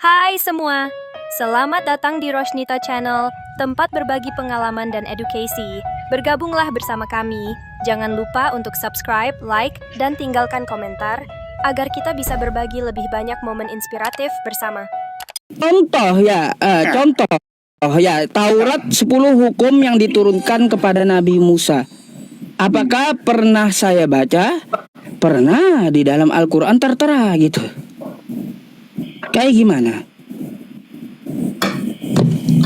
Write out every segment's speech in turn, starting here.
Hai semua, selamat datang di Roshnita Channel, tempat berbagi pengalaman dan edukasi. Bergabunglah bersama kami. Jangan lupa untuk subscribe, like, dan tinggalkan komentar agar kita bisa berbagi lebih banyak momen inspiratif bersama. Contoh ya, Taurat 10 hukum yang diturunkan kepada Nabi Musa. Apakah pernah saya baca? Pernah, di dalam Al-Quran tertera gitu. Kayak gimana?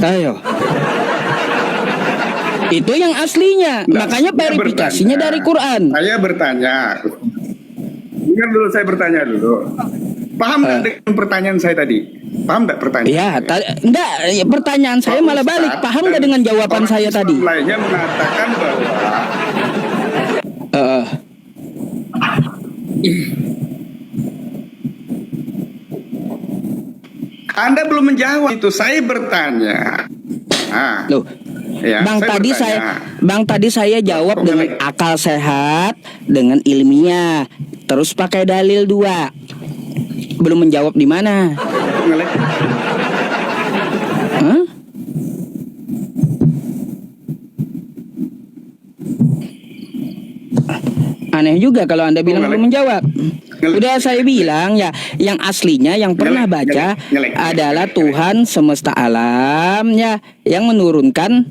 Ayo. Itu yang aslinya. Makanya verifikasinya dari Quran. Saya bertanya. Dengar dulu, saya bertanya dulu. Paham nggak dengan pertanyaan saya tadi? Paham nggak pertanyaan? Ya, enggak. Pertanyaan saya malah balik. Paham nggak dengan jawaban saya tadi? Lainnya mengatakan bahwa Anda belum menjawab itu. Saya bertanya. Loh, Ya, Bang tadi saya jawab dengan akal sehat, dengan ilmiah, terus pakai dalil 2. Belum menjawab di mana? Hah? Aneh juga kalau Anda bilang belum menjawab. Udah saya bilang ya, yang aslinya yang pernah baca adalah Tuhan semesta alam ya, yang menurunkan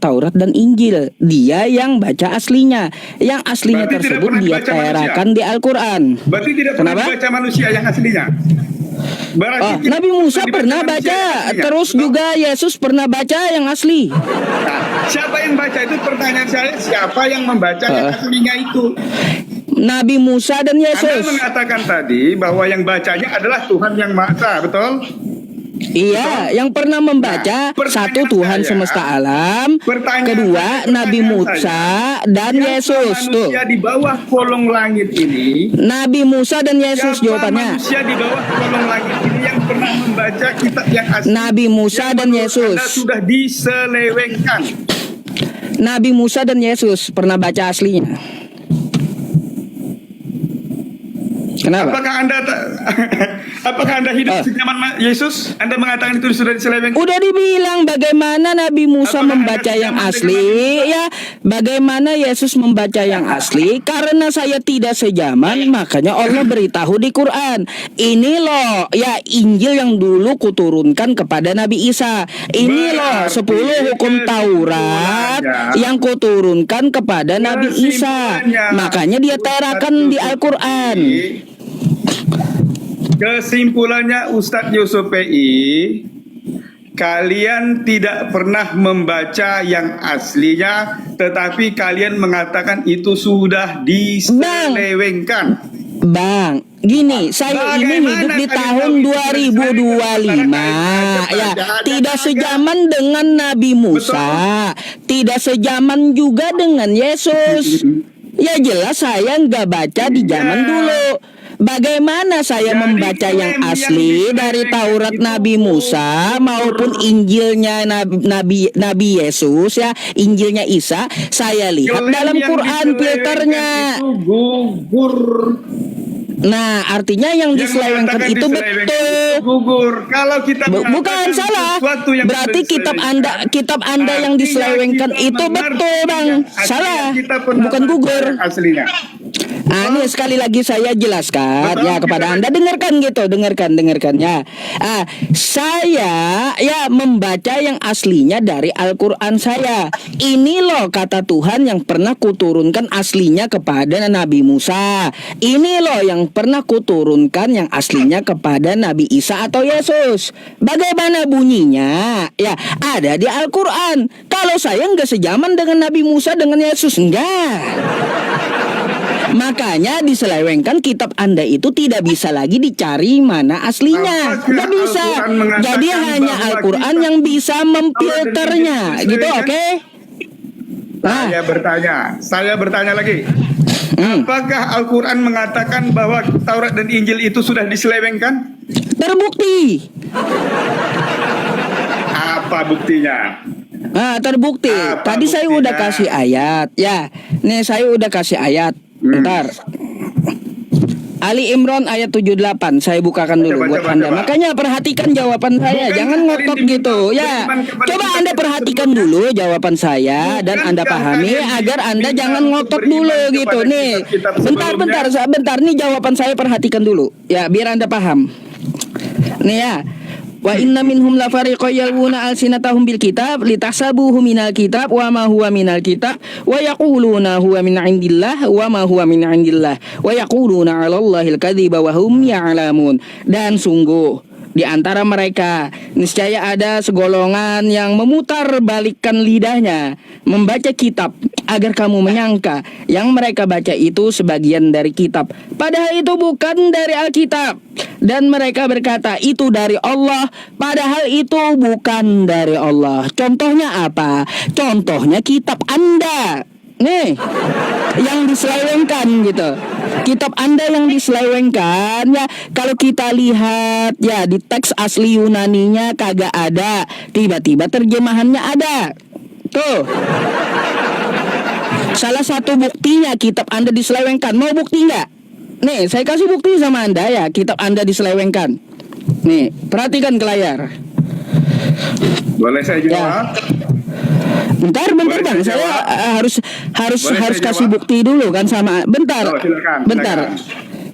Taurat dan Injil. Dia yang baca aslinya. Yang aslinya Berarti tersebut dia terakan di Al-Quran. Berarti tidak pernah dibaca manusia yang aslinya. Nabi Musa pernah baca, terus juga Yesus pernah baca yang asli. Nah, siapa yang baca itu pertanyaan saya, siapa yang membaca yang aslinya itu? Nabi Musa dan Yesus. Anda mengatakan tadi bahwa yang bacanya adalah Tuhan yang Maha Esa, betul? Iya, yang pernah membaca satu Tuhan semesta alam, kedua Nabi Musa dan Yesus. Tuh. Manusia di bawah kolong langit ini. Nabi Musa dan Yesus jawabannya. Manusia di bawah kolong langit ini yang pernah membaca kitab yang asli. Nabi Musa dan Yesus. Anda sudah diselewengkan. Nabi Musa dan Yesus pernah baca aslinya. Kenapa? Apakah Anda hidup zaman Yesus? Anda mengatakan itu sudah diselewengkan? Udah dibilang bagaimana Nabi Musa membaca yang asli ya, bagaimana Yesus membaca yang asli. Karena saya tidak sejaman, makanya Allah beritahu di Quran. Ini loh ya Injil yang dulu kuturunkan kepada Nabi Isa. Ini loh 10 hukum Taurat yang kuturunkan kepada Nabi Isa. Makanya dia terakan di Al-Quran. Kesimpulannya Ustadz Yusuf PI, kalian tidak pernah membaca yang aslinya, tetapi kalian mengatakan itu sudah diselewengkan. Bang, gini, saya ini hidup di tahun 2025 ya, tidak sejaman dengan Nabi Musa, tidak sejaman juga dengan Yesus. Ya jelas saya nggak baca di zaman dulu. Bagaimana saya membaca yang asli dari Taurat Nabi Musa maupun Injilnya Nabi Yesus ya, Injilnya Isa, saya lihat dalam Quran filternya. Nah, artinya yang diselewengkan itu betul. Gugur. Kalau kita bukan salah. Berarti kitab Anda yang diselewengkan itu betul, Bang. Salah. Bukan gugur. Aslinya. Ini sekali lagi saya jelaskan ya kepada Anda, dengarkan ya. Saya ya membaca yang aslinya dari Al-Quran saya. Ini loh kata Tuhan yang pernah kuturunkan aslinya kepada Nabi Musa. Ini loh yang pernah kuturunkan yang aslinya kepada Nabi Isa atau Yesus. Bagaimana bunyinya? Ya, ada di Al-Quran. Kalau saya nggak sejaman dengan Nabi Musa dengan Yesus, enggak. Makanya diselewengkan kitab Anda itu tidak bisa lagi dicari mana aslinya. Nggak bisa. Jadi hanya Al-Quran yang bisa memfilternya. Gitu, oke? Saya bertanya lagi. Apakah Al-Quran mengatakan bahwa Taurat dan Injil itu sudah diselewengkan? Terbukti. Apa buktinya? Terbukti. Tadi saya udah kasih ayat. Ya, nih saya udah kasih ayat. Bentar. Ali Imran ayat 78. Saya bukakan dulu buat Anda. Makanya perhatikan jawaban saya. Jangan ngotot gitu. Ya. Coba Anda perhatikan dulu jawaban saya dan Anda pahami agar Anda jangan ngotot dulu gitu. Nih. Bentar. Nih jawaban saya perhatikan dulu. Ya, biar Anda paham. Nih ya. Wa inna minhum la fariqan yalwuna alsinatahum bil kitab litasabuhu minal kitab wa ma huwa minal kitab wa yaquluna huwa min indillah wa ma huwa min indillah wa yaquluna 'alallahil kadziba wa hum ya'lamun. Dan sungguh di antara mereka niscaya ada segolongan yang memutar balikkan lidahnya membaca kitab agar kamu menyangka yang mereka baca itu sebagian dari kitab, padahal itu bukan dari Alkitab, dan mereka berkata itu dari Allah, padahal itu bukan dari Allah. Contohnya apa? Contohnya kitab Anda nih yang diselewengkan gitu. Kitab Anda yang diselewengkan ya. Kalau kita lihat ya di teks asli Yunaninya kagak ada, tiba-tiba terjemahannya ada. Tuh. Salah satu buktinya kitab Anda diselewengkan. Mau bukti nggak? Nih, saya kasih bukti sama Anda ya, kitab Anda diselewengkan. Nih, perhatikan ke layar. Boleh saya jawab? Ya. Bentar Bang, saya harus kasih bukti dulu kan sama. Bentar. Silakan.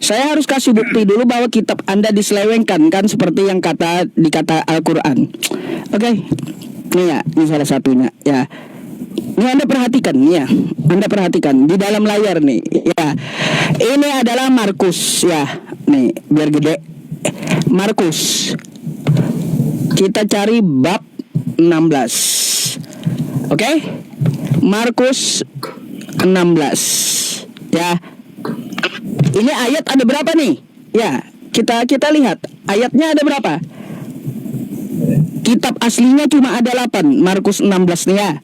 Saya harus kasih bukti dulu bahwa kitab Anda diselewengkan kan seperti yang dikata Al-Qur'an. Oke. Nih ya, ini salah satunya ya. Ini Anda perhatikan ya. Anda perhatikan di dalam layar nih ya. Ini adalah Markus ya. Nih, biar gede. Markus. Kita cari bab 16. Oke? Markus 16. Ya. Ini ayat ada berapa nih? Ya, kita lihat. Ayatnya ada berapa? Kitab aslinya cuma ada 8. Markus 16 nih ya.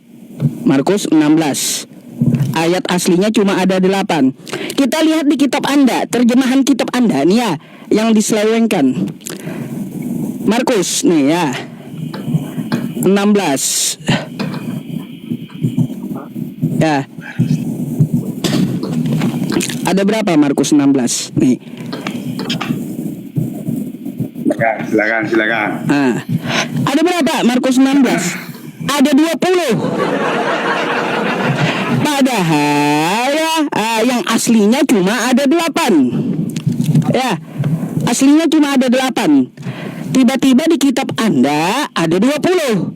Markus 16. Ayat aslinya cuma ada 8. Kita lihat di kitab Anda, terjemahan kitab Anda nih ya, yang diselewengkan. Markus nih ya. 16. Ya. Ada berapa Markus 16? Nih. Silakan. Ada berapa Markus 16? Ada 20. Padahal ya, yang aslinya cuma ada 8. Ya. Aslinya cuma ada 8. Tiba-tiba di kitab Anda ada 20.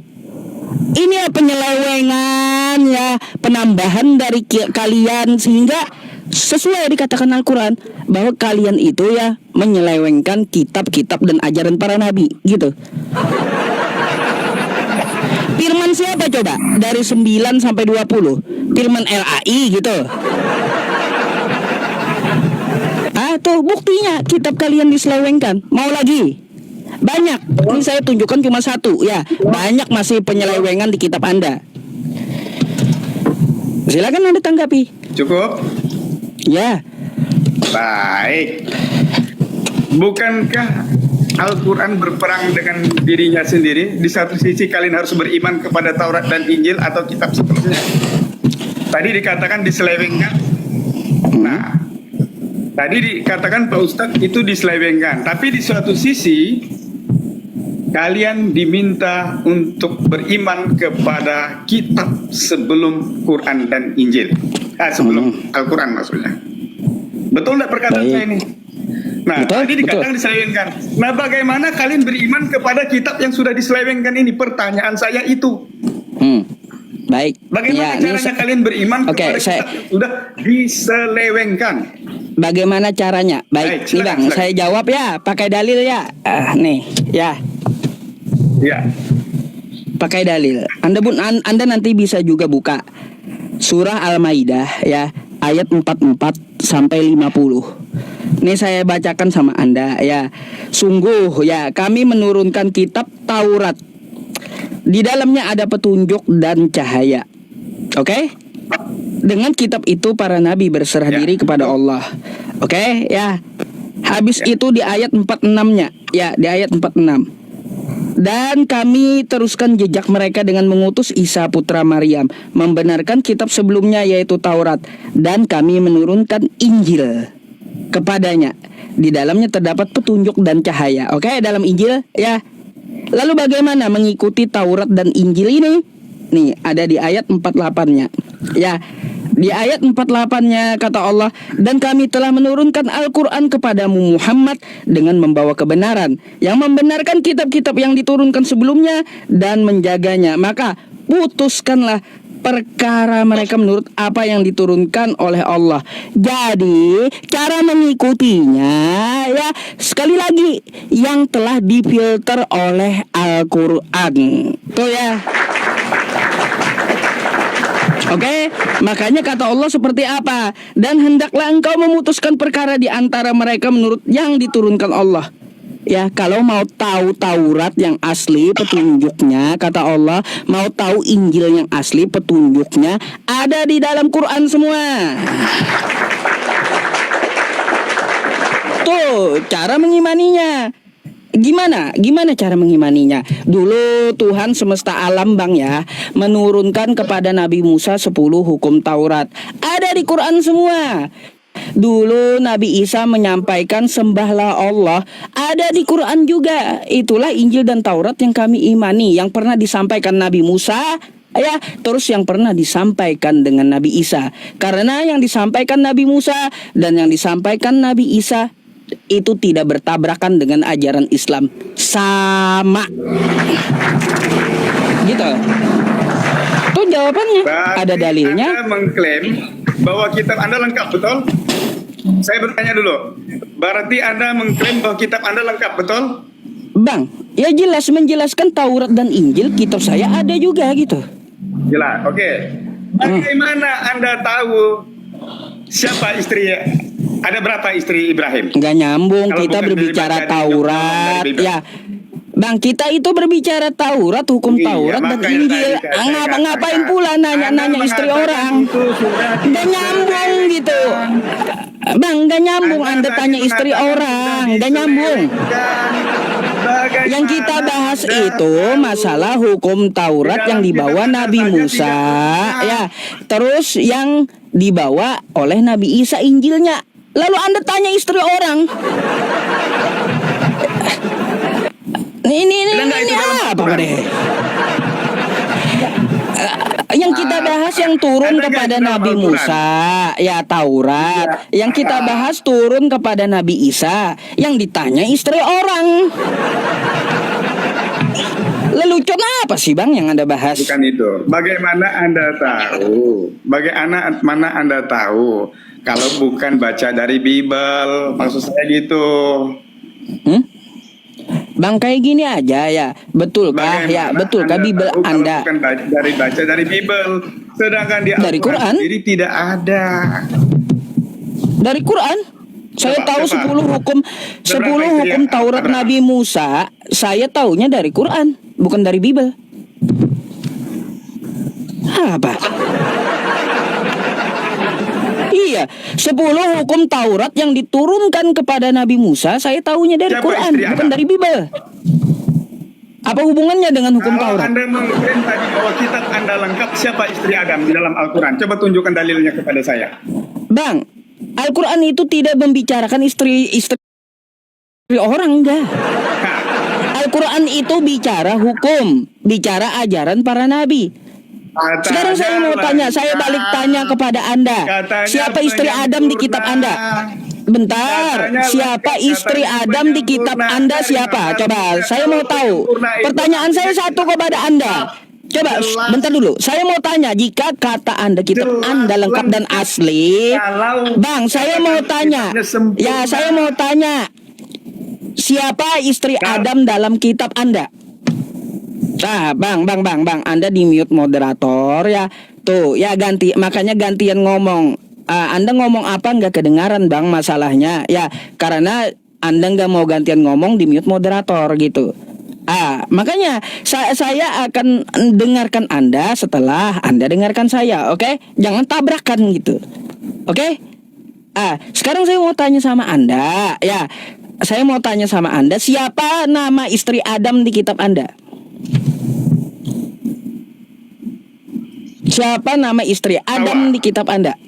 Ini ya penyelewengan ya, penambahan dari kalian sehingga sesuai dikatakan Al-Quran bahwa kalian itu ya menyelewengkan kitab-kitab dan ajaran para nabi gitu. Firman siapa coba? Dari 9 sampai 20. Firman LAI gitu. Tuh buktinya kitab kalian diselewengkan. Mau lagi? Banyak. Ini saya tunjukkan cuma satu ya. Banyak masih penyelewengan di kitab Anda. Silakan Anda tanggapi. Cukup? Ya. Baik. Bukankah Al-Quran berperang dengan dirinya sendiri? Di satu sisi kalian harus beriman kepada Taurat dan Injil atau kitab sebelumnya. Tadi dikatakan diselewengkan. Nah, tadi dikatakan Pak Ustadz itu diselewengkan. Tapi di suatu sisi kalian diminta untuk beriman kepada kitab sebelum Quran dan Injil. Sebelum Al-Quran maksudnya. Betul tidak perkataan saya ini? Nah, tadi dikatakan diselewengkan. Nah, bagaimana kalian beriman kepada kitab yang sudah diselewengkan ini? Pertanyaan saya itu. Baik. Bagaimana caranya kalian beriman kepada kitab yang sudah diselewengkan? Bagaimana caranya? Baik, nih Bang, saya jawab ya, pakai dalil ya. Nih, ya. Ya. Pakai dalil. Anda nanti bisa juga buka surah Al-Maidah ya, ayat 44 sampai 50. Ini saya bacakan sama Anda ya. Sungguh ya, kami menurunkan kitab Taurat. Di dalamnya ada petunjuk dan cahaya. Oke? Dengan kitab itu para nabi berserah diri kepada Allah. Oke, ya. Habis itu di ayat 46-nya. Ya, di ayat 46. Dan kami teruskan jejak mereka dengan mengutus Isa putra Maryam, membenarkan kitab sebelumnya yaitu Taurat, dan kami menurunkan Injil. kepadanya. Di dalamnya terdapat petunjuk dan cahaya. Oke, dalam Injil ya. Lalu bagaimana mengikuti Taurat dan Injil ini? Nih, ada di ayat 48-nya. Ya. Di ayat 48-nya kata Allah, dan kami telah menurunkan Al-Quran kepadamu Muhammad dengan membawa kebenaran, yang membenarkan kitab-kitab yang diturunkan sebelumnya dan menjaganya. Maka putuskanlah perkara mereka menurut apa yang diturunkan oleh Allah. Jadi cara mengikutinya ya sekali lagi yang telah difilter oleh Al-Quran. Tuh ya. Oke, makanya kata Allah seperti apa? Dan hendaklah engkau memutuskan perkara di antara mereka menurut yang diturunkan Allah. Ya, kalau mau tahu Taurat yang asli petunjuknya, kata Allah, mau tahu Injil yang asli petunjuknya, ada di dalam Quran semua. Tuh, cara mengimaninya. Gimana cara mengimaninya? Dulu Tuhan semesta alam Bang ya menurunkan kepada Nabi Musa 10 hukum Taurat. Ada di Quran semua. Dulu Nabi Isa menyampaikan sembahlah Allah. Ada di Quran juga. Itulah Injil dan Taurat yang kami imani, yang pernah disampaikan Nabi Musa ya, terus yang pernah disampaikan dengan Nabi Isa. Karena yang disampaikan Nabi Musa dan yang disampaikan Nabi Isa itu tidak bertabrakan dengan ajaran Islam, sama gitu. Itu jawabannya. Berarti ada dalilnya. Anda mengklaim bahwa kitab Anda lengkap, betul? Saya bertanya dulu. Berarti Anda mengklaim bahwa kitab Anda lengkap, betul? Bang, ya jelas menjelaskan Taurat dan Injil, kitab saya ada juga gitu. Jelas, oke. Bagaimana Anda tahu siapa istri? Ada berapa istri Ibrahim? Nggak nyambung. Kalau kita bukan berbicara dari Taurat Bible. ya Bang, kita itu berbicara Taurat, hukum Iya, Taurat dan makanya Injil. tadi saya Ngapain katakan, pula nanya-nanya Anda istri mengatakan orang? itu sudah Nggak nyambung gitu. Bang, nggak nyambung. Anda tadi tanya istri mengatakan orang, sudah nggak nyambung. diselewengkan. Bagaimana Yang kita bahas Anda itu tahu? masalah hukum Taurat yang dibawa Nabi Musa ya. Terus yang dibawa oleh Nabi Isa Injilnya. Lalu Anda tanya istri orang. Ini Enggak, itu dalam apa Al-Quran. deh? Yang kita bahas yang turun Ada nggak kepada itu dalam Nabi Al-Quran? Musa, ya Taurat. Yang kita bahas turun kepada Nabi Isa. Yang ditanya istri orang. Lelucon apa sih Bang yang Anda bahas? Bukan itu. Bagaimana Anda tahu? Bagaimana Anda tahu kalau bukan baca dari Bible? Maksud saya gitu. Bang, kayak gini aja ya. Betulkah? Ya, betulkah Bible tahu kalau Anda? bukan baca dari Bible? Sedangkan di Dari Al-Quran Quran? sendiri tidak ada. Dari Quran? Saya Coba, tahu coba. 10 hukum Berapa istri yang Taurat ada? Nabi Musa, saya taunya dari Quran, bukan dari Bible. Apa? Iya, 10 hukum Taurat yang diturunkan kepada Nabi Musa, saya taunya dari Siapa Quran, istri bukan Anda? dari Bible. Apa hubungannya dengan hukum Kalau Taurat? Anda mengklaim tadi bahwa kitab Anda lengkap, siapa istri Adam di dalam Al-Quran? Coba tunjukkan dalilnya kepada saya. Bang, Al-Quran itu tidak membicarakan istri orang, enggak. Nah, Al-Quran itu bicara hukum, bicara ajaran para nabi. Sekarang saya mau tanya, saya balik tanya kepada Anda. Katanya Siapa istri Adam di kitab Anda? Bentar, Katanya siapa lengkap, istri katanya Adam di kitab penyempurna. Anda siapa? Coba, saya mau tahu. Pertanyaan saya satu kepada Anda. Coba, Jelas. bentar dulu. Saya mau tanya, jika kata Anda kitab Jelas, Anda lengkap dan lengkap. asli, Kalau Bang, saya mau tanya. kitabnya sempurna. Ya, saya mau tanya. Siapa istri Adam dalam kitab Anda? Nah, Bang, Anda di mute moderator ya. Tuh, ya makanya gantian ngomong. Anda ngomong apa nggak kedengaran Bang masalahnya. Ya, karena Anda nggak mau gantian ngomong di mute moderator gitu. Makanya saya akan dengarkan Anda setelah Anda dengarkan saya, oke? Jangan tabrakan gitu. Oke? Sekarang saya mau tanya sama Anda, ya. Saya mau tanya sama Anda, siapa nama istri Adam di kitab Anda? Siapa nama istri Adam Hawa. di kitab Anda?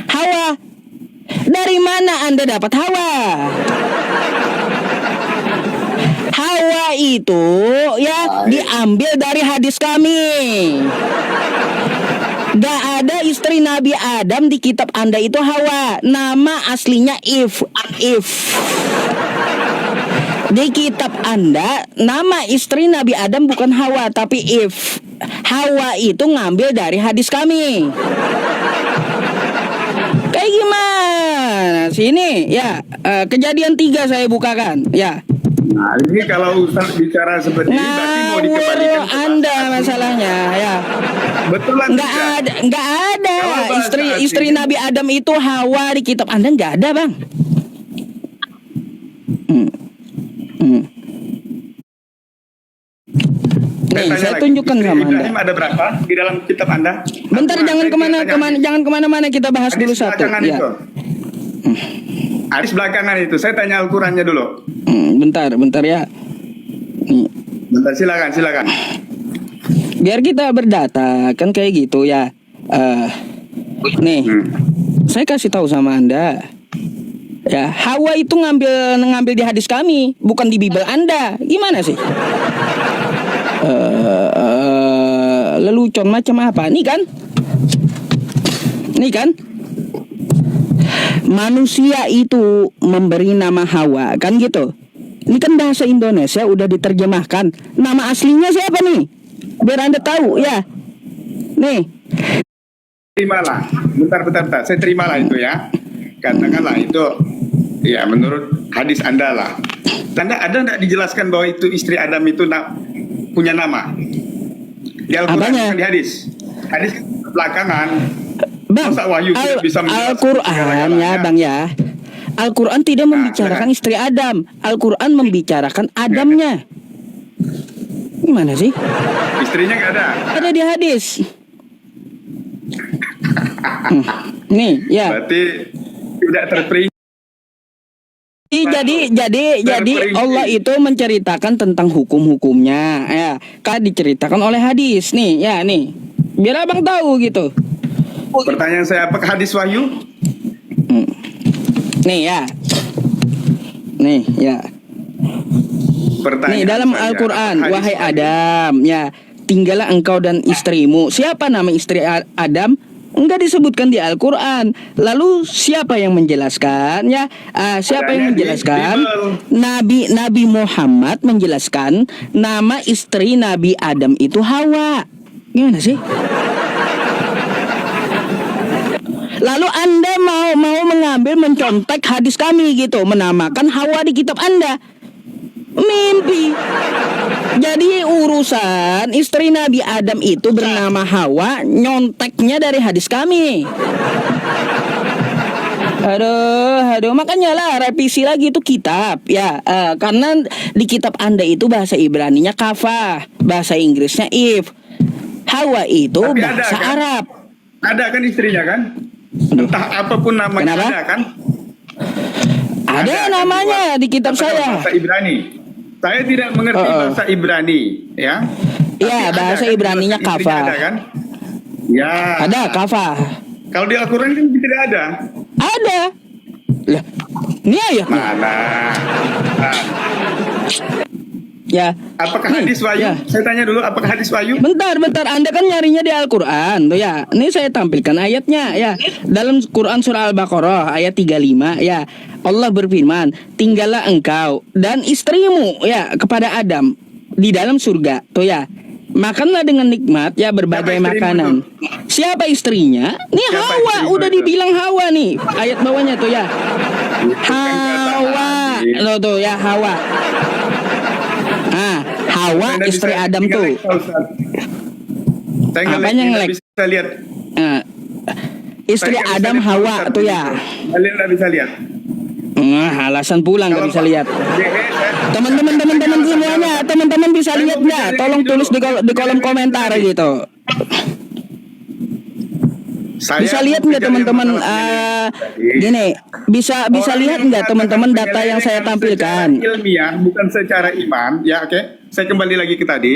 Hawa. Dari mana Anda dapat Hawa? Hawa itu ya diambil dari hadis kami. Gak ada istri Nabi Adam di kitab Anda itu Hawa. Nama aslinya If. Di kitab Anda nama istri Nabi Adam bukan Hawa tapi If. Hawa itu ngambil dari hadis kami. Kayak gimana? Sini ya, Kejadian 3 saya bukakan ya. Nah, ini kalau Ustaz bicara seperti ini berarti mau dikembalikan ke Anda bahasa masalahnya ya. Betul lah. Nggak ada Kalau bahasa istri aslinya- Nabi Adam itu Hawa di kitab Anda nggak ada, Bang. Nih, tanya saya lagi, tunjukkan istri sama Anda. Ibrahim ada berapa di dalam kitab Anda? Bentar, Nah, jangan saya tanya kemana-kemana, jangan kemana-mana, kita bahas Hadis dulu satu. belakangan Ya. itu. Hadis belakangan itu. Saya tanya Al-Qurannya dulu. Bentar ya. Nih, Bentar, silakan. biar kita berdata kan kayak gitu ya. Nih, saya kasih tahu sama Anda. Ya, Hawa itu ngambil di hadis kami, bukan di Bible Anda. Gimana sih? Lelucon macam apa? Nih kan? Manusia itu memberi nama Hawa, kan gitu. Ini kan bahasa Indonesia udah diterjemahkan. Nama aslinya siapa nih? Biar Anda tahu ya. Nih, Terimalah. Bentar. Saya terimalah itu ya. Katakanlah itu. Ya, menurut hadis Anda lah. Anda ada nggak dijelaskan bahwa itu istri Adam itu punya nama? Di Al-Quran Apanya? bukan di hadis. Hadis belakangan. Bang, Masa Wahyu tidak bisa menjelaskan Al-Quran ya, segala-galanya? Bang ya. Al-Quran tidak membicarakan silakan. istri Adam. Al-Quran membicarakan Adamnya. Gimana sih? Istrinya nggak ada. Ada di hadis. Nih, ya. Berarti tidak terperinci. Jadi Allah itu menceritakan tentang hukum-hukumnya ya. Kan diceritakan oleh hadis nih, ya nih. Biar Abang tahu gitu. Pertanyaan saya, apakah hadis Wahyu? Nih ya. Nih ya. Pertanyaan Nih dalam saya, Al-Quran, apakah hadis wahai Wahyu? Adam, ya tinggallah engkau dan istrimu. Siapa nama istri Adam? Enggak disebutkan di Al-Quran. Lalu siapa yang menjelaskan? Ya, siapa yang Adanya di menjelaskan? Bible. Nabi Muhammad menjelaskan nama istri Nabi Adam itu Hawa. Gimana sih? Lalu Anda mau mencontek hadis kami gitu, menamakan Hawa di kitab Anda. Mimpi. Jadi urusan istri Nabi Adam itu bernama Hawa, nyonteknya dari hadis kami. Aduh, makanya lah revisi lagi itu kitab ya, karena di kitab Anda itu bahasa Ibraninya kafah, bahasa Inggrisnya if. Hawa itu Tapi ada, bahasa kan? Arab. Ada kan istrinya kan? Entah apapun namanya. Kenapa? Ada kan? Ada kan namanya di kitab saya. Bahasa Ibrani. Saya tidak mengerti bahasa Ibrani, ya. Iya, Tapi bahasa ada kan Ibraninya istrinya kafah. Ada kan? Ya. Ada kafah. Kalau di Al-Quran kan tidak ada. Ada. Lah, ini ayat. Mana? Nah, Ya. apakah Nih, hadis Wahyu? ya. Saya tanya dulu, apakah hadis Wahyu? Bentar, Anda kan nyarinya di Al-Quran tuh ya. Ini saya tampilkan ayatnya ya. Dalam Quran surah Al-Baqarah ayat 35 ya. Allah berfirman, tinggallah engkau dan istrimu ya kepada Adam di dalam surga tuh ya. Makanlah dengan nikmat ya berbagai Siapa istrimu makanan. Siapa istrinya? Nih Siapa Hawa, istrimu udah itu? dibilang Hawa nih. Ayat bawahnya tuh ya. Itu kan kata Hawa. hadis. Tuh ya Hawa. Hawa Anda istri bisa- Adam tinggal tuh. leksa, Ustaz. Saya nggak Apanya nggak ngelek? bisa lihat. Eh, istri Saya nggak bisa Adam lihat Hawa Ustaz tuh di ya. situ. Kalian nggak bisa lihat. Alasan pula nggak Kalau bisa Pak- lihat. Teman-teman semuanya, teman-teman bisa Saya lihat mau nggak? bicara Tolong ini tulis dulu. di kolom komentar gitu. Bisa lihat nggak teman-teman? Gini, bisa lihat nggak teman-teman data yang saya tampilkan? Secara ilmiah, bukan secara iman, ya oke. Saya kembali lagi ke tadi.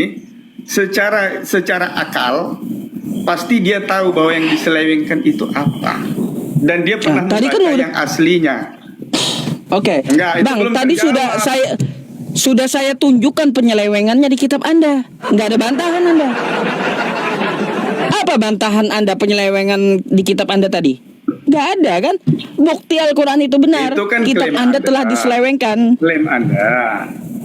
Secara akal, pasti dia tahu bahwa yang diselewengkan itu apa. dan dia pernah tadi kan membaca udah- yang aslinya. Oke, Enggak, itu Bang, belum tadi terjawab. sudah saya tunjukkan penyelewengannya di kitab Anda. Nggak ada bantahan Anda. Apa bantahan Anda penyelewengan di kitab Anda tadi? Nggak ada kan? Bukti Al-Quran itu benar. Itu kan Kitab klaim Anda Anda. telah diselewengkan. Klaim Anda.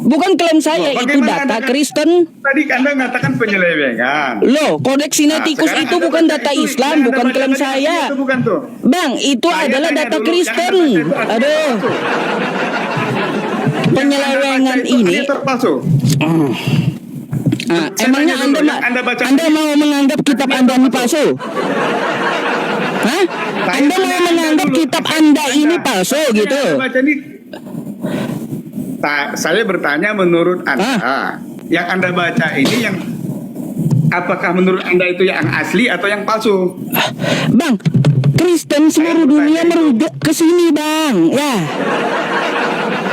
Bukan klaim saya, Loh, itu bagaimana data Anda- Kristen. Tadi Anda mengatakan penyelewengan. Loh, Kodeks Sinaiticus Nah, sekarang itu Anda bukan baca data itu, Islam, yang Anda bukan baca klaim tadi saya. Itu bukan tuh. Bang, itu Saya adalah tanya data dulu, Kristen. yang Anda baca itu asli Aduh, atau palsu? penyelewengan Yang Anda baca itu ini. asli atau palsu? Ah, Saya emangnya tanya dulu, Anda, yang Anda baca Anda tadi mau menganggap kitab asli Anda atau ini palsu? palsu? Hah? Saya Anda tanya mau Anda menganggap dulu, kitab apa Anda Anda? ini palsu Yang gitu? Anda baca ini, saya bertanya menurut Anda, yang Anda baca ini yang apakah menurut Anda itu yang asli atau yang palsu? Bang, Kristen seluruh bertanya dunia itu. merujuk ke sini, Bang. Ya.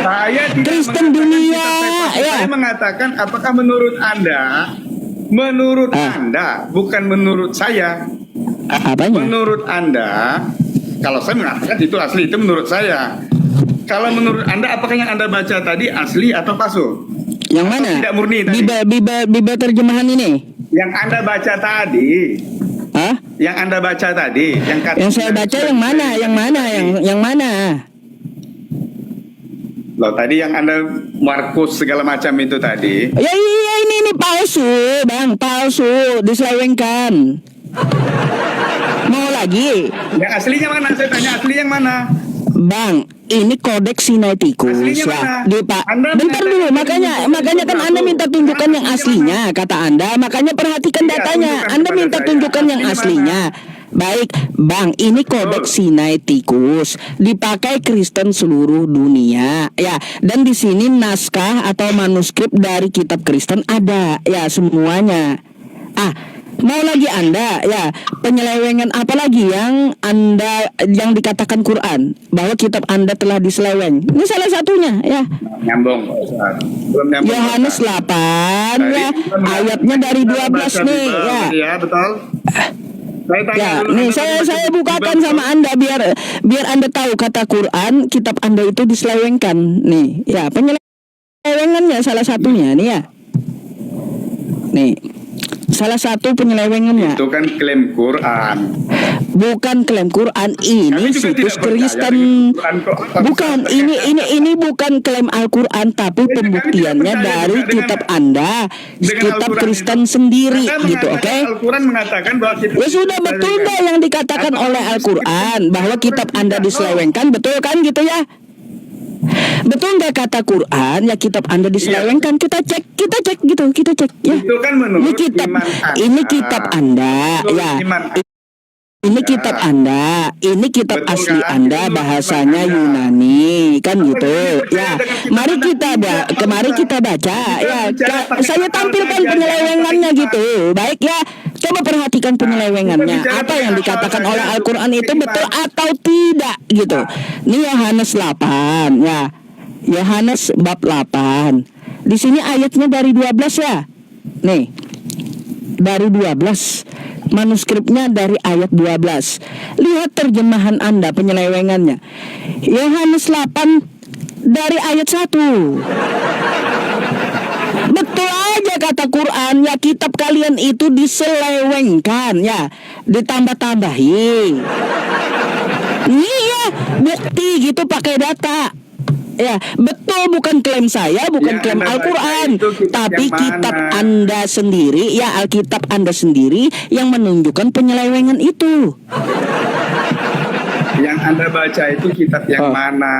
Saya tidak Kristen mengatakan dunia, kitab saya palsu. ya. Saya mengatakan apakah menurut Anda, bukan menurut saya. Apanya? Menurut Anda, kalau saya mengatakan itu asli, itu menurut saya. Kalau menurut Anda, apakah yang Anda baca tadi asli atau palsu? Yang Atau mana? tidak murni tadi? Bibel terjemahan ini. Yang Anda baca tadi, Hah? yang Anda baca tadi, Yang saya baca yang mana? Yang mana? Loh, tadi yang Anda Markus segala macam itu tadi. Ya iya ini palsu, Bang, palsu, diselewengkan. Mau lagi? Yang aslinya mana? Saya tanya asli yang mana? Bang, ini Kodeks Sinaiticus Aslinya ya. mana? Di Pak. Anda Bentar mengatakan dulu, itu makanya kan palsu. Anda minta tunjukkan yang Aslinya aslinya, kata Anda. Makanya perhatikan Iya, datanya. tunjukkan Anda kepada minta saya. tunjukkan yang Aslinya aslinya. Baik, Bang, ini Kodeks Sinaiticus dipakai Kristen seluruh dunia, ya. Dan di sini naskah atau manuskrip dari kitab Kristen ada, ya semuanya. Mau lagi Anda, ya penyelewengan apa lagi yang Anda yang dikatakan Quran bahwa kitab Anda telah diseleweng? Ini salah satunya, ya. Nyambung, Pak Ustaz. Belum nyambung. Yohanes Pak Ustaz. 8 Tadi ya, kita ayatnya dari 12 baca nih, Bible, ya. Iya, betul. Saya tanya Ya, dulu, nih Anda saya baca bukakan Bible, sama Anda biar Anda tahu kata Quran kitab Anda itu diselewengkan. Nih, ya penyelewengannya salah satunya nih ya. Nih. Salah satu penyelewengannya. Itu kan klaim Quran. Bukan klaim Quran, ini Kami juga situs tidak percaya Kristen. dengan Quran kok. Bukan, ini bukan klaim Al-Quran, tapi Kami pembuktiannya tidak percaya dari juga dengan- kitab Anda, Dengan kitab Al-Quran Kristen itu. sendiri, Anda gitu, mengatakan oke? Al-Quran mengatakan bahwa kita Ya sudah, betul nggak yang dikatakan Atau oleh Al-Quran bahwa kitab Anda tidak. diselewengkan, betul kan gitu ya? Betul nggak kata Quran ya kitab Anda diselewengkan? Kita cek gitu, kita cek ya. Itu kan menurut Ini kitab, iman Anda. ini kitab Anda, Menurut ya. iman Anda. Ini kitab Anda, ini kitab Betul asli kan? Anda, Itu bahasanya Anda. Yunani, kan gitu. ini percaya Ya, dengan kitab mari Anda? kita Tidak, kemari Pak kita baca. Kita Ya, bicara pakai saya akal tampilkan saja, penyelewengannya jangan pakai gitu. Baik ya, coba perhatikan penyelewengannya. kita bicara Apa yang pakai dikatakan akal oleh saja, Al-Quran bukan itu iman. betul atau tidak gitu. Ini Yohanes 8 ya. Yohanes bab 8. Di sini ayatnya dari 12 ya. Nih. Dari 12. Manuskripnya dari ayat 12. Lihat terjemahan Anda penyelewengannya. Yohanes 8 dari ayat 1. Betul aja kata Quran ya, kitab kalian itu diselewengkan ya, ditambah-tambahi. Ini ya bukti gitu pakai data. Ya, betul, bukan klaim saya, bukan Yang klaim Anda baca Al-Quran, itu kitab tapi yang kitab mana? Anda sendiri, ya Alkitab Anda sendiri yang menunjukkan penyelewengan itu. Yang Anda baca itu kitab yang mana?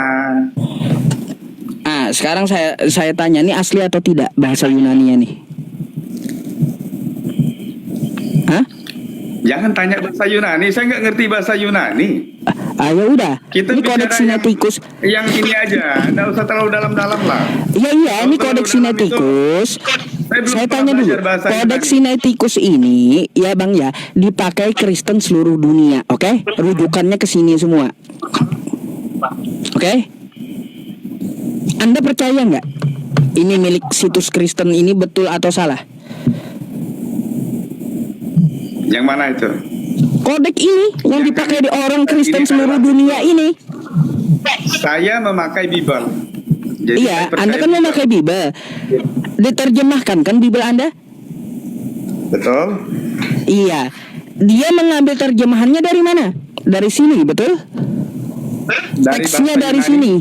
Sekarang saya tanya, ini asli atau tidak bahasa Yunani-nya nih? Hah? Jangan tanya bahasa Yunani, saya nggak ngerti bahasa Yunani. Ya udah. Kita Ini Kodeks bicara Sinaiticus. yang ini aja, nggak usah terlalu dalam-dalam lah. Iya, ini Kalau Kodeks terlalu dalam Sinaiticus. belum Saya pernah tanya dulu, belajar bahasa Kodeks Yunani. Sinaiticus ini, ya Bang ya, dipakai Kristen seluruh dunia, oke? Rujukannya ke sini semua. Oke? Anda percaya nggak? Ini milik situs Kristen ini betul atau salah? Yang mana itu? kodek ini yang dipakai di orang Kristen seluruh dunia ini. Saya memakai Bible. Jadi Iya, saya percaya Anda kan Bible. memakai Bible. Diterjemahkan kan Bible Anda? Betul. Iya. Dia mengambil terjemahannya dari mana? Dari sini, betul? Dari Teksnya bahasa dari Yunani. sini.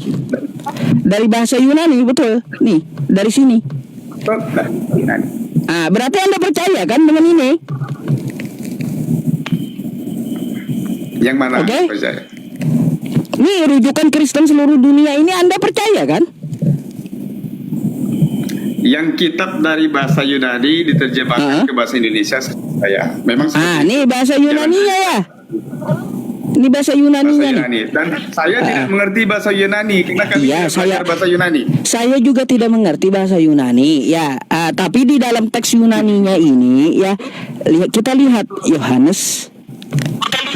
Dari bahasa Yunani, betul? Nih, dari sini. Betul, dari Yunani. Ah, berarti Anda percaya kan dengan ini? Yang mana Oke. percaya? Nih, rujukan Kristen seluruh dunia ini Anda percaya kan? Yang kitab dari bahasa Yunani diterjemahkan ke bahasa Indonesia saya. Memang Ah, seperti nih itu. bahasa Yunaninya ya. Ini bahasa Bahasa Yunaninya nih. Yunani. Dan saya tidak mengerti bahasa Yunani karena kami Iya, tidak belajar bahasa Yunani. Saya juga tidak mengerti bahasa Yunani ya, tapi di dalam teks Yunaninya ini ya, kita lihat Yohanes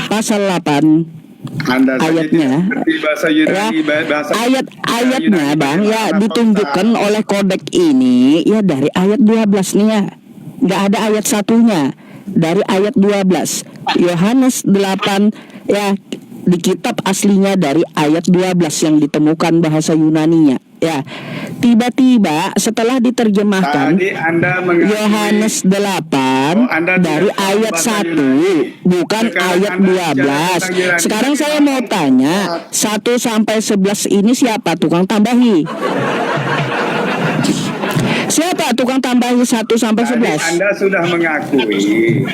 pasal 8 Anda saja ayatnya, tidak mengerti bahasa ya, Yunani, bahasa ayatnya Yunani Bang ya bagaimana ditunjukkan kota. oleh kodek ini ya dari ayat 12 nih ya. Nggak ada ayat satunya. Dari ayat 12 Yohanes 8 ya, di kitab aslinya dari ayat 12 yang ditemukan bahasa Yunaninya ya. Tiba-tiba setelah diterjemahkan Tadi Anda mengakui Yohanes 8 Oh, Anda dari tidak paham ayat bahasa 1 Yunani. bukan Sekarang ayat Anda bicara 12. tentang Yunani. Sekarang saya mau tanya 1 sampai 11 ini siapa tukang tambahi? Siapa tukang tambahi 1 sampai Tadi 11? Anda sudah mengakui.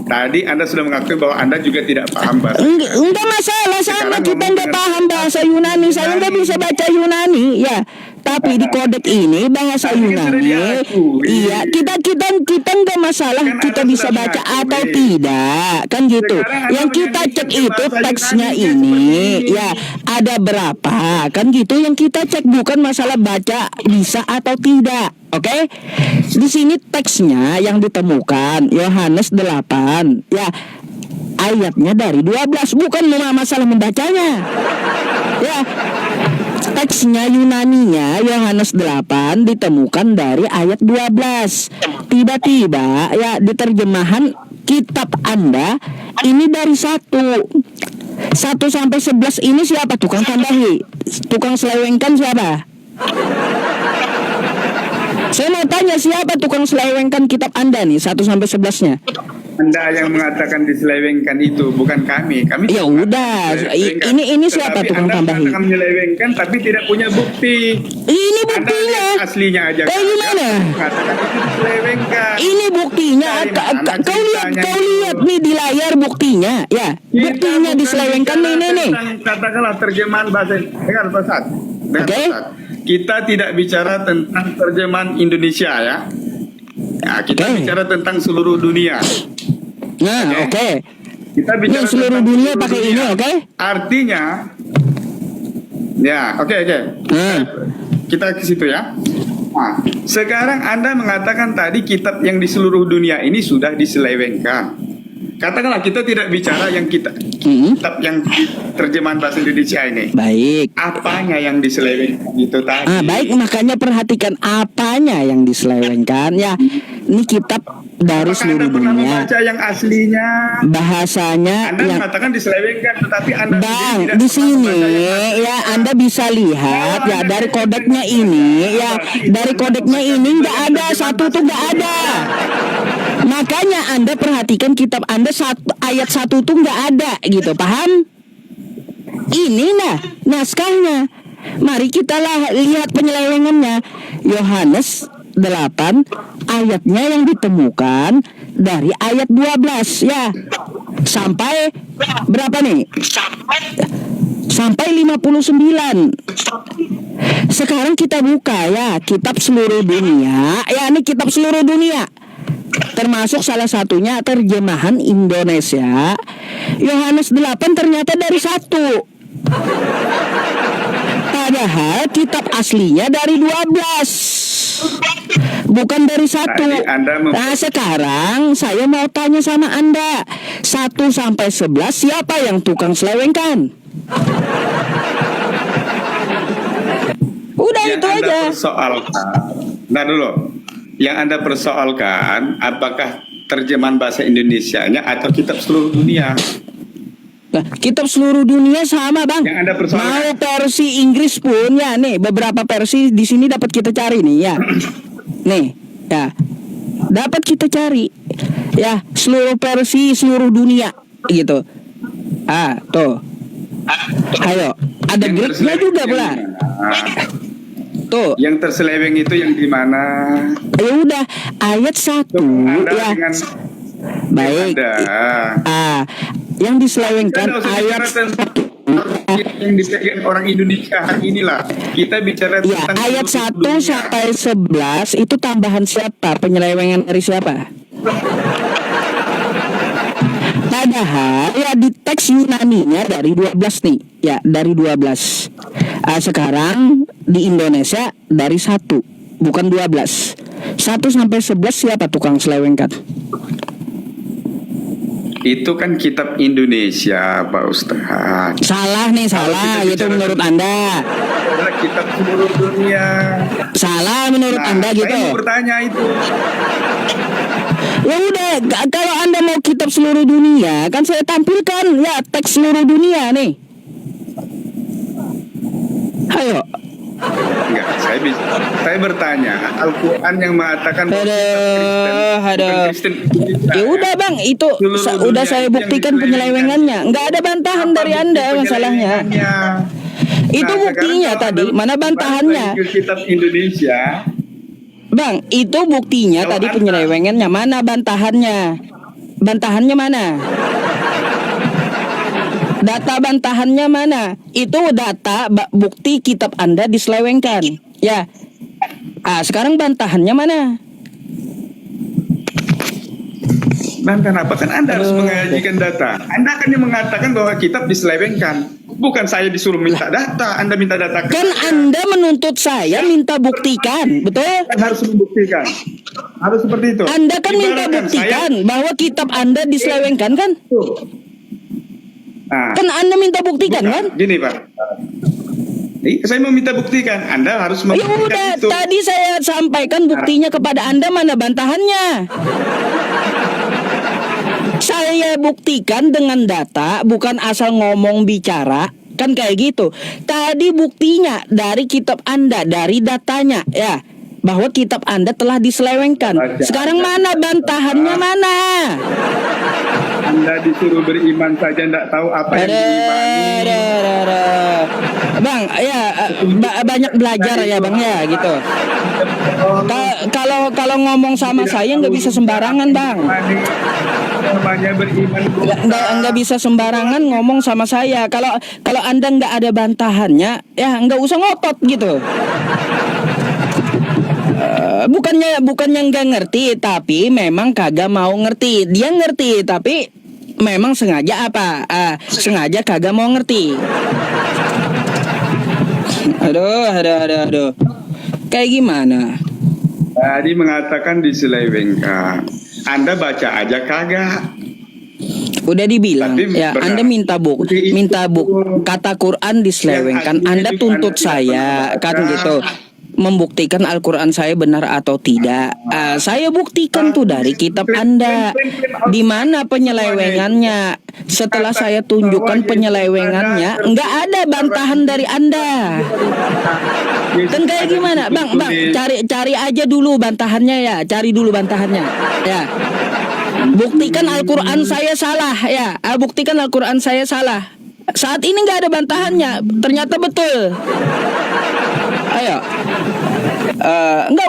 Tadi Anda sudah mengakui bahwa Anda juga tidak paham bahasa. Enggak masalah sama Sekarang kita ngomong enggak dengan paham bahasa Yunani. Saya enggak bisa baca Yunani ya. Tapi di kodek ini bahasa Tadi kan sudah Yunani, diakui. iya kita enggak masalah Kan kita Anda bisa sudah baca mengakui. atau tidak kan gitu. Sekarang Anda Yang kita menyanyikan cek ke itu bahasa teksnya Yunani ini seperti ini. ya ada berapa kan gitu. Yang kita cek bukan masalah baca bisa atau tidak. Oke? Di sini teksnya yang ditemukan Yohanes 8 ya. Ayatnya dari 12 bukan masalah membacanya. Ya. Teksnya Yunaninya Yohanes 8 ditemukan dari ayat 12. Tiba-tiba ya di terjemahan kitab Anda ini dari 1 sampai 11 ini siapa tukang tambahi? Tukang selewengkan siapa? Saya mau tanya siapa tukang selewengkan kitab Anda nih 1 sampai 11-nya? Anda yang mengatakan diselewengkan itu bukan kami. Kami Ya tidak udah, menyelewengkan. ini siapa Tetapi tukang Anda tambahi? mengatakan menyelewengkan tapi tidak punya bukti. Ini Anda buktinya. lihat aslinya aja. Gimana? Mengatakan itu diselewengkan. Ini buktinya. Dari mana ceritanya Kau itu? lihat nih di layar buktinya, ya. Kita Buktinya bukan diselewengkan bicara nih. tentang, katakanlah terjemahan bahasa. Dengar Ustaz. Dengar, Oke. Ustaz. Kita tidak bicara tentang terjemahan Indonesia ya. Ya, kita Oke. bicara tentang seluruh dunia. Nah, oke. Kita bicara Yang seluruh tentang dunia seluruh pakai dunia. ini, oke? Artinya, ya, oke. Nah. Kita ke situ ya. Nah, sekarang Anda mengatakan tadi kitab yang di seluruh dunia ini sudah diselewengkan. Katakanlah kita tidak bicara yang kitab yang di terjemahan bahasa Indonesia ini. Baik. Apanya yang diselewengkan itu tadi? Baik, makanya perhatikan apanya yang diselewengkan ya. Ini kitab dari Apakah seluruh Anda pernah dunia. membaca yang aslinya? Bahasanya Anda yang mengatakan diselewengkan, tetapi Anda Bang, sendiri tidak di pernah sini membaca yang aslinya. ya Anda bisa lihat Kalau ya Anda dari tidak kodeknya membaca ini yang ya asli, dari Anda kodeknya membaca ini nggak yang ada terjemahan satu tuh nggak ada. Makanya Anda perhatikan kitab Anda ayat 1 tuh nggak ada gitu, paham? Ini naskahnya. Mari kita lihat penyelewengannya. Yohanes 8 ayatnya yang ditemukan dari ayat 12 ya. Sampai berapa nih? Sampai 59. Sekarang kita buka ya kitab seluruh dunia. Ya ini kitab seluruh dunia. Termasuk salah satunya terjemahan Indonesia. Yohanes 8 ternyata dari 1. Padahal kitab aslinya dari 12. Bukan dari 1. Tadi Anda Nah sekarang saya mau tanya sama Anda 1 sampai 11 siapa yang tukang selewengkan? Udah Yang itu Anda aja. persoalkan. Nah dulu, yang Anda persoalkan, apakah terjemahan bahasa Indonesianya atau kitab seluruh dunia? Nah, kitab seluruh dunia sama bang. Yang Anda persoalkan. Mau versi Inggris pun ya nih beberapa versi di sini dapat kita cari nih ya. Nih ya dapat kita cari ya seluruh versi seluruh dunia gitu. Tuh. Ayo ada Yang Greeknya terseleweng juga yang pula. di mana? Tuh. Yang terseleweng itu yang di mana? Ya udah ayat 1 Anda ya. dengan Baik. Anda. Yang diselewengkan Kita usah ayat bicara tentang yang dipegang orang Indonesia hari inilah. Kita bicara ya tentang ayat seluruh 1 dunia. sampai 11 itu tambahan siapa? Penyelewengan dari siapa? Padahal ya di teks Yunaninya dari 12 nih. Ya, dari 12. Sekarang di Indonesia dari 1, bukan 12. 1 sampai 11 siapa tukang selewengkan? Itu kan kitab Indonesia, Pak Ustaz. Salah nih, salah kita gitu bicara menurut tentang- Anda. Adalah kitab seluruh dunia. Salah menurut Anda gitu. Saya mau bertanya itu. Ya udah, kalau Anda mau kitab seluruh dunia, kan saya tampilkan ya teks seluruh dunia nih. Ayo. Enggak, saya bertanya, Al-Quran yang mengatakan bahwa Aduh. Kristen Indonesia, Ya udah bang, itu seluruh udah dunia saya itu yang buktikan diselewengkan. penyelewengannya. Nggak ada bantahan Apa dari bukti Anda masalahnya. penyelewengannya? Itu Nah, buktinya sekarang tadi, kalau mana Anda bantahannya? balik ke kitab Indonesia, Bang, itu buktinya Kalau tadi Anda- penyelewengannya. Mana bantahannya? Bantahannya mana? Data bantahannya mana? Itu data bukti kitab Anda diselewengkan. Ya. Sekarang bantahannya mana? bantahan apa? Kan Anda harus Aduh. mengajukan data. Anda kan yang mengatakan bahwa kitab diselewengkan. Bukan saya disuruh minta data, Anda minta data. Kan Anda menuntut saya minta buktikan, betul? Kan harus membuktikan. Harus seperti itu. Anda kan minta Ibaratkan buktikan bahwa kitab Anda diselewengkan kan? Nah, Kan Anda minta buktikan kan? Gini Pak. Saya mau minta buktikan. Anda harus Ya membuktikan udah, itu. tadi saya sampaikan buktinya kepada Anda, mana bantahannya? Saya buktikan dengan data, bukan asal ngomong bicara, kan kayak gitu. Tadi buktinya dari kitab Anda, dari datanya, ya, bahwa kitab Anda telah diselewengkan. Sekarang mana bantahannya mana? Anda disuruh beriman saja tidak tahu apa yang diimani. Bang, ya banyak belajar ya bang ya gitu. Kalau ngomong sama saya nggak bisa sembarangan bang. Namanya beriman. Nggak bisa sembarangan ngomong sama saya. Kalau Anda nggak ada bantahannya, ya nggak usah ngotot gitu. Bukannya nggak ngerti, tapi memang kagak mau ngerti. Dia ngerti, tapi memang sengaja apa? Sengaja kagak mau ngerti. Aduh. Kayak gimana? Tadi mengatakan diselewengkan. Anda baca aja kagak. Udah dibilang Tapi ya, benar. Anda minta buk kata Quran diselewengkan. Yang Anda artinya tuntut juga Anda saya tidak kan pernah gitu, membuktikan Al-Quran saya benar atau tidak. Saya buktikan tuh dari kitab Anda. Di mana penyelewengannya? Setelah saya tunjukkan penyelewengannya, nggak ada bantahan dari Anda. Dan kayak gimana, bang? Cari aja dulu bantahannya ya. Cari dulu bantahannya, ya. Buktikan Al-Quran saya salah, ya. Buktikan Al-Quran saya salah. Saat ini nggak ada bantahannya. Ternyata betul. Ayo. Nggak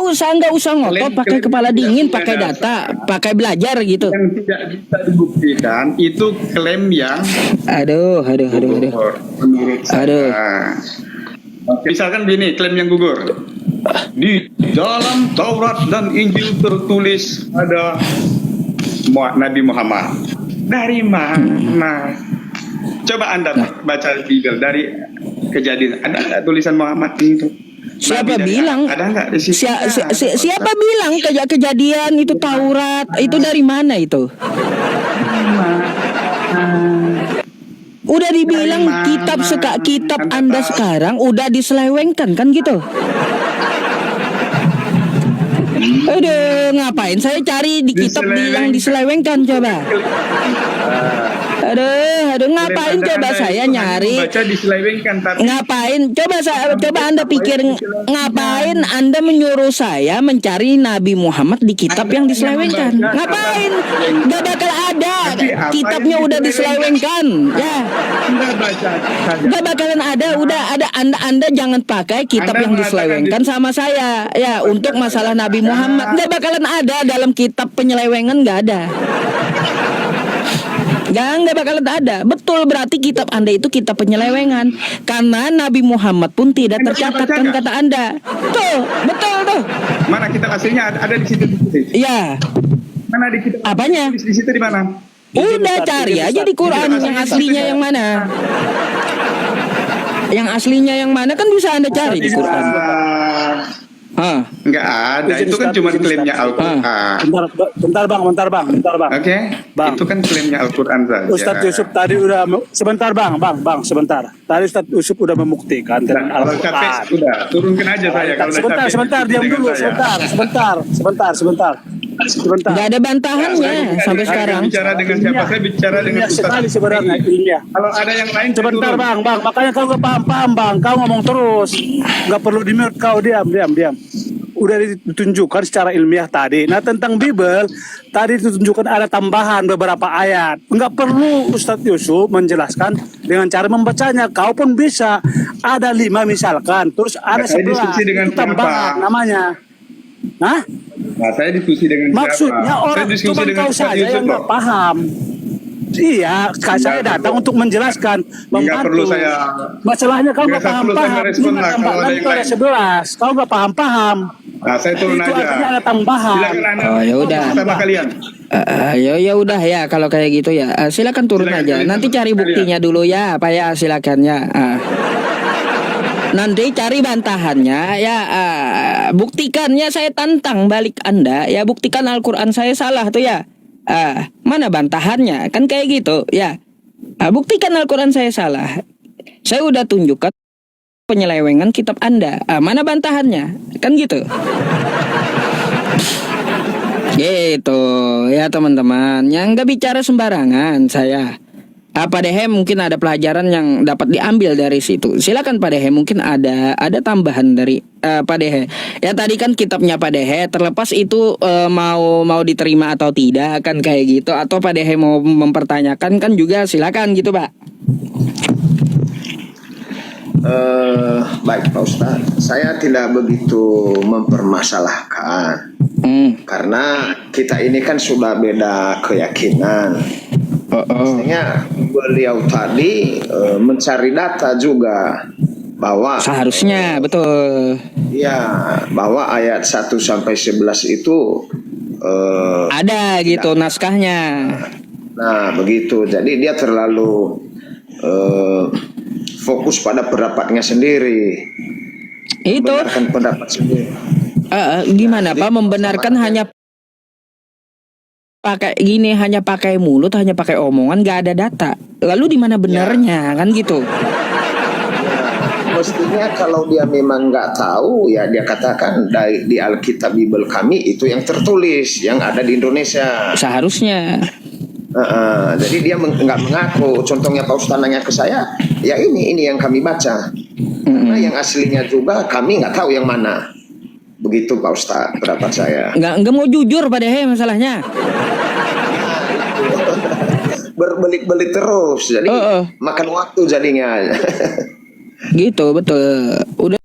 usah ngotot, pakai kepala dingin, pakai data, pakai belajar gitu. Yang tidak bisa dibuktikan itu klaim yang Aduh. menurut saya. Aduh. Oke, misalkan gini, klaim yang gugur. Di dalam Taurat dan Injil tertulis ada Nabi Muhammad. Dari mana? Coba Anda baca Bible dari Kejadian. Ada nggak tulisan Muhammad itu? Siapa Nabi bilang? Ada nggak di situ? Siapa bilang Kejadian itu Taurat? Itu dari mana itu? Udah dibilang kitab Anda sekarang udah diselewengkan kan gitu. Aduh, ngapain saya cari di kitab yang diselewengkan coba? Aduh, ngapain coba saya nyari? Baca diselewengkan, tapi Ngapain? Coba Anda pikir, ngapain Anda menyuruh saya mencari Nabi Muhammad di kitab yang diselewengkan? Ngapain? Gak bakal ada. Kitabnya udah diselewengkan. Ya. Anda baca saja. Gak bakalan ada. Udah ada. Anda jangan pakai kitab yang diselewengkan sama saya. Ya, untuk masalah Nabi Muhammad gak bakalan ada dalam kitab penyelewengan, gak ada. Nggak bakalan ada. Betul, berarti kitab Anda itu kitab penyelewengan. Karena Nabi Muhammad pun tidak tercatatkan kata Anda. Betul tuh. Mana kitab aslinya ada di situ? Iya. Mana di kitab? Apanya? Di situ di mana? Udah cari aja di Quran yang aslinya yang mana. Yang aslinya yang mana kan bisa Anda cari di Quran. Enggak ada, itu kan cuma klaimnya Al-Quran. Bentar bang. Oke, Bang. itu kan klaimnya Al-Quran saja. Ustadz Yusuf tadi udah sebentar bang, sebentar. Tadi Ustadz Yusuf udah membuktikan dengan Kalau capek Al-Quran. sudah turunkan aja saya kalau udah capek. Sebentar, diam dulu, sebentar. Nggak ada bantahannya sampai sekarang. Bicara dengan siapa? Saya bicara dengan Ilmiah Ustaz. sekali sebenarnya ilmiah. Kalau ada yang lain saya Sebentar turun. bang, makanya kau gak paham bang, kau ngomong terus, nggak perlu di mute, kau diam. Udah ditunjukkan secara ilmiah tadi. Nah tentang Bible tadi ditunjukkan ada tambahan beberapa ayat. Nggak perlu Ustadz Yusuf menjelaskan dengan cara membacanya. Kau pun bisa. Ada 5 misalkan, terus ada Saya 11 diskusi dengan itu tambahan siapa? namanya. Hah? Nah, saya diskusi dengan Maksudnya siapa? orang Saya diskusi cuma dengan kau Ustaz saja Yusuf yang nggak kok. paham. Iya, saya datang untuk menjelaskan, Nggak perlu membantu. saya. Masalahnya kau nggak Nggak perlu saya paham-paham. merespon Ini lah, kalau ada tambahan yang itu ada lain. 11. Kau nggak paham-paham. Nah, saya turun Itu aja. artinya ada tambahan. Silakan Anda. Oh, ya udah. Sama kalian. Ya udah ya kalau kayak gitu ya. Silakan turun Silakan aja. kalian. Nanti cari buktinya dulu ya, Pak ya, silakan ya. Nanti cari bantahannya ya. Buktikannya, saya tantang balik Anda ya, buktikan Al-Qur'an saya salah tuh ya. Mana bantahannya? Kan kayak gitu ya. Buktikan Al-Qur'an saya salah. Saya udah tunjukkan penyelewengan kitab Anda. Mana bantahannya? Kan gitu. Gitu ya teman-teman, yang nggak bicara sembarangan saya. Pak Dehe mungkin ada pelajaran yang dapat diambil dari situ. Silakan Pak Dehe, mungkin ada tambahan dari Pak Dehe. Ya tadi kan kitabnya Pak Dehe, terlepas itu mau diterima atau tidak kan kayak gitu, atau Pak Dehe mau mempertanyakan kan juga silakan gitu Pak. Baik Pak Ustadz, saya tidak begitu mempermasalahkan karena kita ini kan sudah beda keyakinan. Maksudnya beliau tadi mencari data juga bahwa Seharusnya betul. ya bahwa ayat 1 sampai 11 itu Ada gitu naskahnya. nah begitu. Jadi dia terlalu fokus pada pendapatnya sendiri. Itu Membenarkan pendapat sendiri. gimana Pak membenarkan hanya pakai gini, hanya pakai mulut, hanya pakai omongan, nggak ada data. Lalu di mana benarnya kan gitu? Mestinya kalau dia memang nggak tahu ya dia katakan di Alkitab Bible kami itu yang tertulis yang ada di Indonesia. Seharusnya. Jadi dia nggak mengaku. Contohnya Pak Ustadz nanya ke saya, ya ini yang kami baca. Karena yang aslinya juga kami nggak tahu yang mana. Begitu Pak Ustadz pendapat saya. Nggak mau jujur Pak Dehe masalahnya. Berbelit-belit terus, jadi makan waktu jadinya. Gitu betul. Udah.